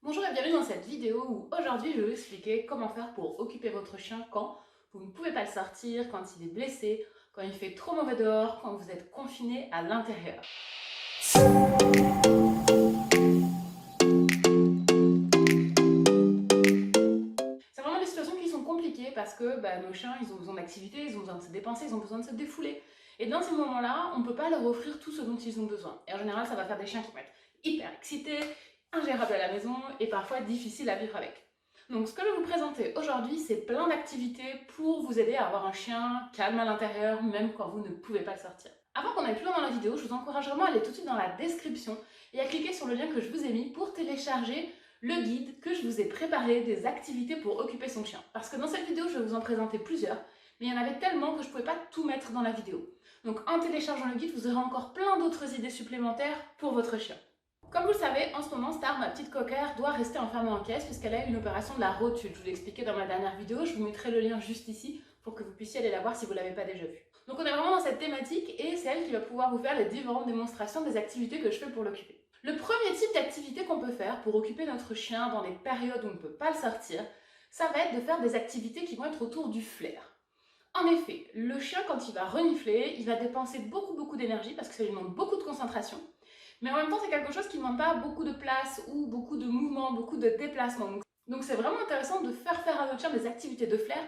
Bonjour et bienvenue dans cette vidéo où aujourd'hui je vais vous expliquer comment faire pour occuper votre chien quand vous ne pouvez pas le sortir, quand il est blessé, quand il fait trop mauvais dehors, quand vous êtes confiné à l'intérieur. C'est vraiment des situations qui sont compliquées parce que nos chiens ils ont besoin d'activité, ils ont besoin de se dépenser, ils ont besoin de se défouler. Et dans ces moments-là, on ne peut pas leur offrir tout ce dont ils ont besoin. Et en général, ça va faire des chiens qui vont être hyper excités, ingérables à la maison et parfois difficiles à vivre avec. Donc ce que je vais vous présenter aujourd'hui, c'est plein d'activités pour vous aider à avoir un chien calme à l'intérieur, même quand vous ne pouvez pas le sortir. Avant qu'on aille plus loin dans la vidéo, je vous encourage vraiment à aller tout de suite dans la description et à cliquer sur le lien que je vous ai mis pour télécharger le guide que je vous ai préparé des activités pour occuper son chien. Parce que dans cette vidéo, je vais vous en présenter plusieurs, mais il y en avait tellement que je ne pouvais pas tout mettre dans la vidéo. Donc en téléchargeant le guide, vous aurez encore plein d'autres idées supplémentaires pour votre chien. Comme vous le savez, en ce moment, Star, ma petite cocker, doit rester enfermée en caisse puisqu'elle a eu une opération de la rotule. Je vous l'ai expliqué dans ma dernière vidéo, je vous mettrai le lien juste ici pour que vous puissiez aller la voir si vous ne l'avez pas déjà vue. Donc on est vraiment dans cette thématique et c'est elle qui va pouvoir vous faire les différentes démonstrations des activités que je fais pour l'occuper. Le premier type d'activité qu'on peut faire pour occuper notre chien dans les périodes où on ne peut pas le sortir, ça va être de faire des activités qui vont être autour du flair. En effet, le chien, quand il va renifler, il va dépenser beaucoup d'énergie parce que ça lui demande beaucoup de concentration. Mais en même temps, c'est quelque chose qui ne demande pas beaucoup de place ou beaucoup de mouvement, beaucoup de déplacement. Donc c'est vraiment intéressant de faire à notre chien des activités de flair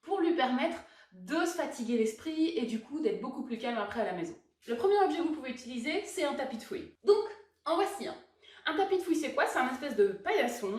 pour lui permettre de se fatiguer l'esprit et du coup d'être beaucoup plus calme après à la maison. Le premier objet que vous pouvez utiliser, c'est un tapis de fouille. Donc, en voici un. Un tapis de fouille, c'est quoi? C'est un espèce de paillasson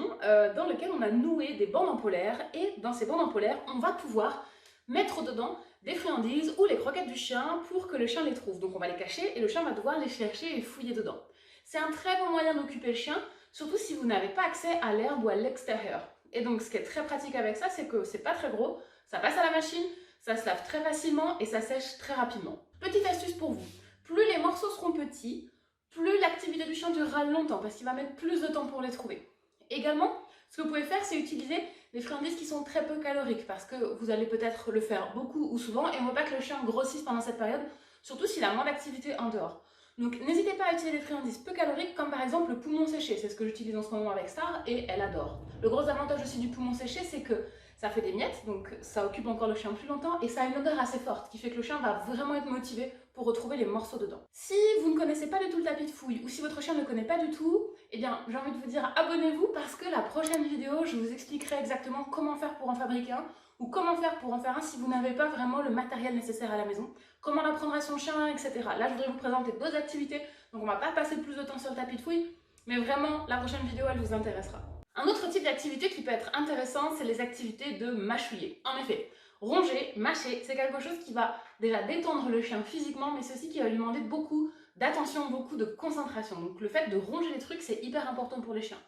dans lequel on a noué des bandes en polaire et dans ces bandes en polaire, on va pouvoir mettre dedans des friandises ou les croquettes du chien pour que le chien les trouve. Donc on va les cacher et le chien va devoir les chercher et fouiller dedans. C'est un très bon moyen d'occuper le chien, surtout si vous n'avez pas accès à l'herbe ou à l'extérieur. Et donc ce qui est très pratique avec ça, c'est que c'est pas très gros, ça passe à la machine, ça se lave très facilement et ça sèche très rapidement. Petite astuce pour vous, plus les morceaux seront petits, plus l'activité du chien durera longtemps parce qu'il va mettre plus de temps pour les trouver. Également, ce que vous pouvez faire, c'est utiliser des friandises qui sont très peu caloriques parce que vous allez peut-être le faire beaucoup ou souvent et on ne veut pas que le chien grossisse pendant cette période, surtout s'il a moins d'activité en dehors. Donc n'hésitez pas à utiliser des friandises peu caloriques comme par exemple le poumon séché, c'est ce que j'utilise en ce moment avec Star et elle adore. Le gros avantage aussi du poumon séché, c'est que ça fait des miettes, donc ça occupe encore le chien plus longtemps et ça a une odeur assez forte qui fait que le chien va vraiment être motivé pour retrouver les morceaux dedans. Si vous ne connaissez pas du tout le tapis de fouille ou si votre chien ne connaît pas du tout, eh bien j'ai envie de vous dire abonnez-vous parce que la prochaine vidéo je vous expliquerai exactement comment faire pour en fabriquer un ou comment faire pour en faire un si vous n'avez pas vraiment le matériel nécessaire à la maison, comment l'apprendre à son chien, etc. Là je voudrais vous présenter d'autres activités, donc on va pas passer plus de temps sur le tapis de fouille, mais vraiment la prochaine vidéo elle vous intéressera. Un autre type d'activité qui peut être intéressant, c'est les activités de mâchouiller. En effet, ronger, mâcher, c'est quelque chose qui va déjà détendre le chien physiquement, mais c'est aussi qui va lui demander beaucoup d'attention, beaucoup de concentration. Donc le fait de ronger les trucs, c'est hyper important pour les chiens.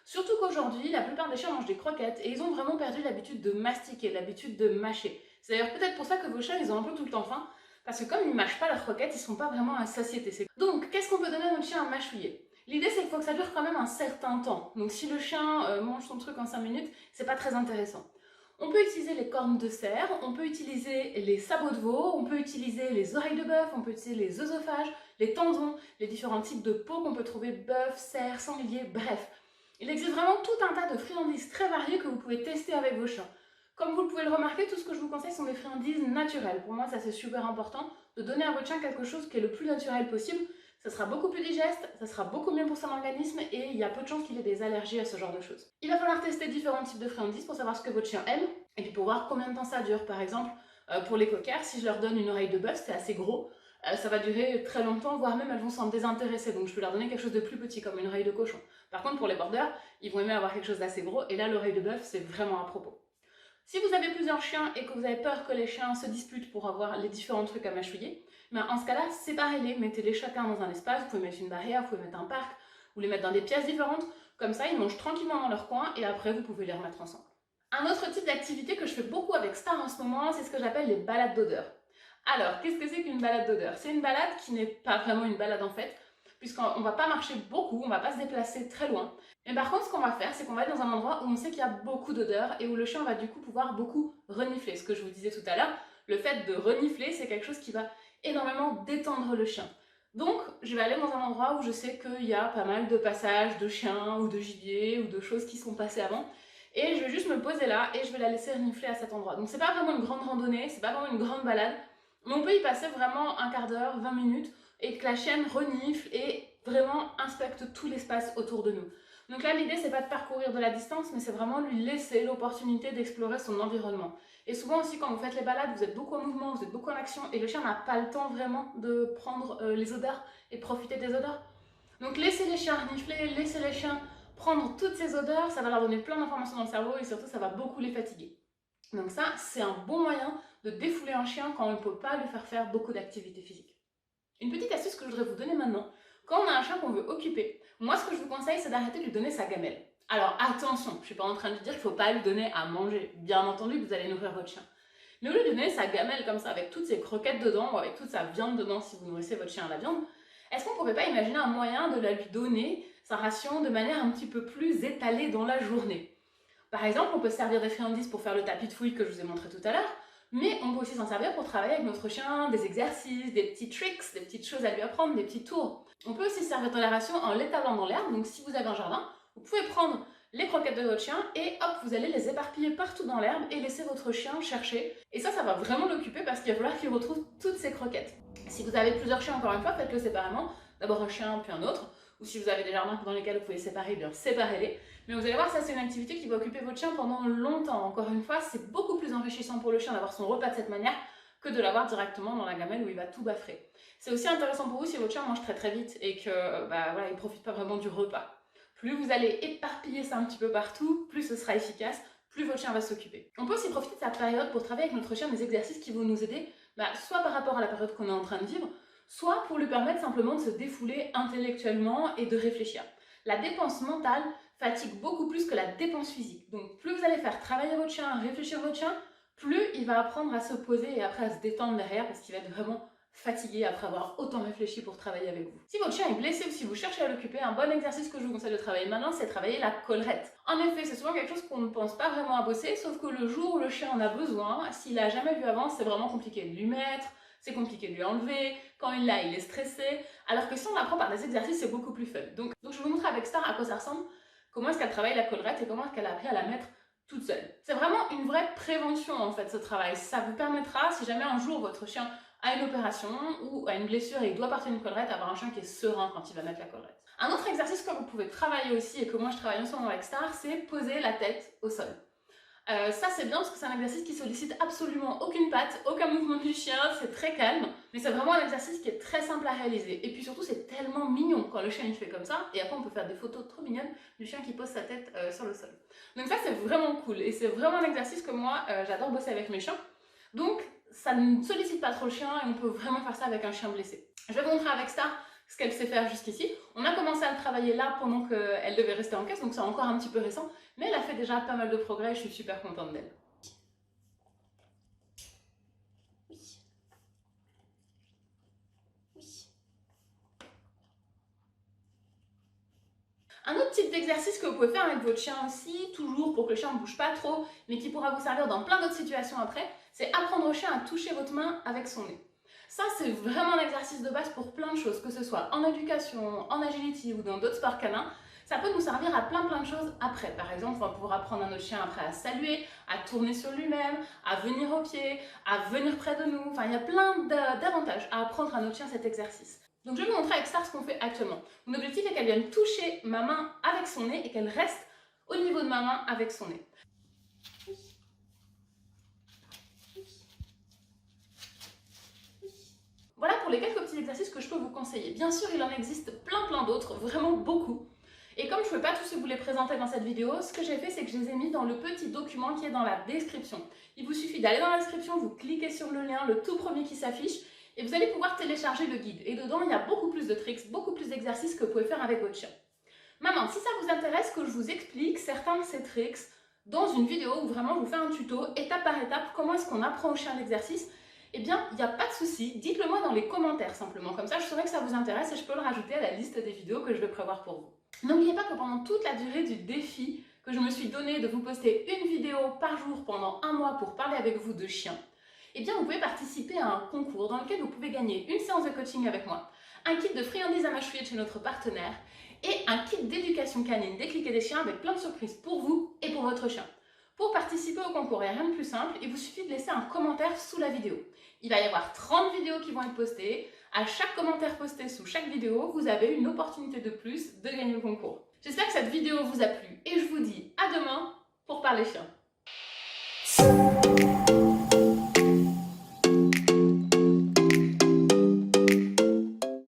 Surtout qu'aujourd'hui, la plupart des chiens mangent des croquettes et ils ont vraiment perdu l'habitude de mastiquer, l'habitude de mâcher. C'est d'ailleurs peut-être pour ça que vos chiens, ils ont un peu tout le temps faim, parce que comme ils ne mâchent pas leurs croquettes, ils ne sont pas vraiment à satiété. Donc, qu'est-ce qu'on peut donner à notre chien à mâchouiller? L'idée, c'est qu'il faut que ça dure quand même un certain temps. Donc, si le chien mange son truc en 5 minutes, c'est pas très intéressant. On peut utiliser les cornes de cerf, on peut utiliser les sabots de veau, on peut utiliser les oreilles de bœuf, on peut utiliser les œsophages, les tendons, les différents types de peaux qu'on peut trouver, bœuf, cerf, sanglier, bref. Il existe vraiment tout un tas de friandises très variées que vous pouvez tester avec vos chiens. Comme vous pouvez le remarquer, tout ce que je vous conseille sont des friandises naturelles. Pour moi, ça c'est super important de donner à votre chien quelque chose qui est le plus naturel possible. Ça sera beaucoup plus digeste, ça sera beaucoup mieux pour son organisme et il y a peu de chances qu'il ait des allergies à ce genre de choses. Il va falloir tester différents types de friandises pour savoir ce que votre chien aime et puis pour voir combien de temps ça dure. Par exemple, pour les cockers, si je leur donne une oreille de bœuf, c'est assez gros, ça va durer très longtemps, voire même elles vont s'en désintéresser. Donc je peux leur donner quelque chose de plus petit comme une oreille de cochon. Par contre, pour les bordeurs, ils vont aimer avoir quelque chose d'assez gros et là, l'oreille de bœuf, c'est vraiment à propos. Si vous avez plusieurs chiens et que vous avez peur que les chiens se disputent pour avoir les différents trucs à mâchouiller, ben en ce cas-là, séparez-les, mettez-les chacun dans un espace, vous pouvez mettre une barrière, vous pouvez mettre un parc, ou les mettre dans des pièces différentes, comme ça ils mangent tranquillement dans leur coin et après vous pouvez les remettre ensemble. Un autre type d'activité que je fais beaucoup avec Star en ce moment, c'est ce que j'appelle les balades d'odeur. Alors, qu'est-ce que c'est qu'une balade d'odeur? C'est une balade qui n'est pas vraiment une balade en fait, puisqu'on ne va pas marcher beaucoup, on ne va pas se déplacer très loin. Mais par contre, ce qu'on va faire, c'est qu'on va être dans un endroit où on sait qu'il y a beaucoup d'odeurs et où le chien va du coup pouvoir beaucoup renifler. Ce que je vous disais tout à l'heure, le fait de renifler, c'est quelque chose qui va énormément détendre le chien. Donc, je vais aller dans un endroit où je sais qu'il y a pas mal de passages de chiens ou de gibier ou de choses qui sont passées avant. Et je vais juste me poser là et je vais la laisser renifler à cet endroit. Donc, c'est pas vraiment une grande randonnée, c'est pas vraiment une grande balade, mais on peut y passer vraiment un quart d'heure, 20 minutes, et que la chienne renifle et vraiment inspecte tout l'espace autour de nous. Donc là, l'idée, c'est pas de parcourir de la distance, mais c'est vraiment lui laisser l'opportunité d'explorer son environnement. Et souvent aussi, quand vous faites les balades, vous êtes beaucoup en mouvement, vous êtes beaucoup en action, et le chien n'a pas le temps vraiment de prendre les odeurs et de profiter des odeurs. Donc laissez les chiens renifler, laissez les chiens prendre toutes ces odeurs, ça va leur donner plein d'informations dans le cerveau, et surtout, ça va beaucoup les fatiguer. Donc ça, c'est un bon moyen de défouler un chien quand on ne peut pas lui faire beaucoup d'activité physique. Une petite astuce que je voudrais vous donner maintenant, quand on a un chien qu'on veut occuper, moi ce que je vous conseille c'est d'arrêter de lui donner sa gamelle. Alors attention, je ne suis pas en train de dire qu'il ne faut pas lui donner à manger, bien entendu vous allez nourrir votre chien. Mais au lieu de lui donner sa gamelle comme ça avec toutes ses croquettes dedans ou avec toute sa viande dedans si vous nourrissez votre chien à la viande, est-ce qu'on ne pourrait pas imaginer un moyen de la lui donner sa ration de manière un petit peu plus étalée dans la journée? Par exemple, on peut se servir des friandises pour faire le tapis de fouille que je vous ai montré tout à l'heure, mais on peut aussi s'en servir pour travailler avec notre chien, des exercices, des petits tricks, des petites choses à lui apprendre, des petits tours. On peut aussi se servir de la ration en l'étalant dans l'herbe, donc si vous avez un jardin, vous pouvez prendre les croquettes de votre chien et hop, vous allez les éparpiller partout dans l'herbe et laisser votre chien chercher. Et ça va vraiment l'occuper parce qu'il va falloir qu'il retrouve toutes ses croquettes. Si vous avez plusieurs chiens, encore une fois, faites-le séparément. D'abord un chien, puis un autre. Ou si vous avez des jardins dans lesquels vous pouvez séparer, bien séparez-les. Mais vous allez voir, ça c'est une activité qui va occuper votre chien pendant longtemps. Encore une fois, c'est beaucoup plus enrichissant pour le chien d'avoir son repas de cette manière que de l'avoir directement dans la gamelle où il va tout baffrer. C'est aussi intéressant pour vous si votre chien mange très vite et que voilà, il ne profite pas vraiment du repas. Plus vous allez éparpiller ça un petit peu partout, plus ce sera efficace, plus votre chien va s'occuper. On peut aussi profiter de sa période pour travailler avec notre chien des exercices qui vont nous aider, soit par rapport à la période qu'on est en train de vivre, soit pour lui permettre simplement de se défouler intellectuellement et de réfléchir. La dépense mentale fatigue beaucoup plus que la dépense physique. Donc plus vous allez faire travailler votre chien, réfléchir votre chien, plus il va apprendre à se poser et après à se détendre derrière parce qu'il va être vraiment fatigué après avoir autant réfléchi pour travailler avec vous. Si votre chien est blessé ou si vous cherchez à l'occuper, un bon exercice que je vous conseille de travailler maintenant, c'est travailler la collerette. En effet, c'est souvent quelque chose qu'on ne pense pas vraiment à bosser, sauf que le jour où le chien en a besoin, s'il l'a jamais vu avant, c'est vraiment compliqué de lui mettre, c'est compliqué de lui enlever, quand il l'a, il est stressé, alors que si on apprend par des exercices, c'est beaucoup plus fun. Donc je vais vous montrer avec Star à quoi ça ressemble, comment est-ce qu'elle travaille la collerette et comment est-ce qu'elle a appris à la mettre toute seule. C'est vraiment une vraie prévention en fait ce travail. Ça vous permettra, si jamais un jour votre chien a une opération ou a une blessure et il doit porter une collerette, avoir un chien qui est serein quand il va mettre la collerette. Un autre exercice que vous pouvez travailler aussi et que moi je travaille en ce moment avec Star, c'est poser la tête au sol. Ça c'est bien parce que c'est un exercice qui sollicite absolument aucune patte, aucun mouvement du chien, c'est très calme, mais c'est vraiment un exercice qui est très simple à réaliser. Et puis surtout c'est tellement mignon quand le chien il fait comme ça, et après on peut faire des photos trop mignonnes du chien qui pose sa tête sur le sol. Donc ça c'est vraiment cool, et c'est vraiment un exercice que moi j'adore bosser avec mes chiens. Donc ça ne sollicite pas trop le chien et on peut vraiment faire ça avec un chien blessé. Je vais vous montrer avec Star ce qu'elle sait faire jusqu'ici. On a commencé à le travailler là pendant qu'elle devait rester en caisse, donc c'est encore un petit peu récent, mais elle a fait déjà pas mal de progrès et je suis super contente d'elle. Oui. Oui. Un autre type d'exercice que vous pouvez faire avec votre chien aussi, toujours pour que le chien ne bouge pas trop, mais qui pourra vous servir dans plein d'autres situations après, c'est apprendre au chien à toucher votre main avec son nez. Ça, c'est vraiment un exercice de base pour plein de choses, que ce soit en éducation, en agility ou dans d'autres sports canins. Ça peut nous servir à plein de choses après. Par exemple, on va pouvoir apprendre à notre chien après à saluer, à tourner sur lui-même, à venir au pied, à venir près de nous. Enfin, il y a plein d'avantages à apprendre à notre chien cet exercice. Donc je vais vous montrer avec Star ce qu'on fait actuellement. Mon objectif est qu'elle vienne toucher ma main avec son nez et qu'elle reste au niveau de ma main avec son nez. Voilà pour les quelques petits exercices que je peux vous conseiller. Bien sûr, il en existe plein d'autres, vraiment beaucoup. Et comme je ne peux pas tous vous les présenter dans cette vidéo, ce que j'ai fait, c'est que je les ai mis dans le petit document qui est dans la description. Il vous suffit d'aller dans la description, vous cliquez sur le lien, le tout premier qui s'affiche, et vous allez pouvoir télécharger le guide. Et dedans, il y a beaucoup plus de tricks, beaucoup plus d'exercices que vous pouvez faire avec votre chien. Maintenant, si ça vous intéresse que je vous explique certains de ces tricks dans une vidéo où vraiment je vous fais un tuto, étape par étape, comment est-ce qu'on apprend au chien l'exercice, eh bien, il n'y a pas de souci, dites-le moi dans les commentaires simplement. Comme ça, je saurai que ça vous intéresse et je peux le rajouter à la liste des vidéos que je vais prévoir pour vous. N'oubliez pas que pendant toute la durée du défi que je me suis donné de vous poster une vidéo par jour pendant un mois pour parler avec vous de chien, eh bien, vous pouvez participer à un concours dans lequel vous pouvez gagner une séance de coaching avec moi, un kit de friandises à mâchouiller de chez notre partenaire et un kit d'éducation canine des clics et des chiens avec plein de surprises pour vous et pour votre chien. Pour participer au concours, il n'y a rien de plus simple, il vous suffit de laisser un commentaire sous la vidéo. Il va y avoir 30 vidéos qui vont être postées. À chaque commentaire posté sous chaque vidéo, vous avez une opportunité de plus de gagner le concours. J'espère que cette vidéo vous a plu et je vous dis à demain pour parler chiens.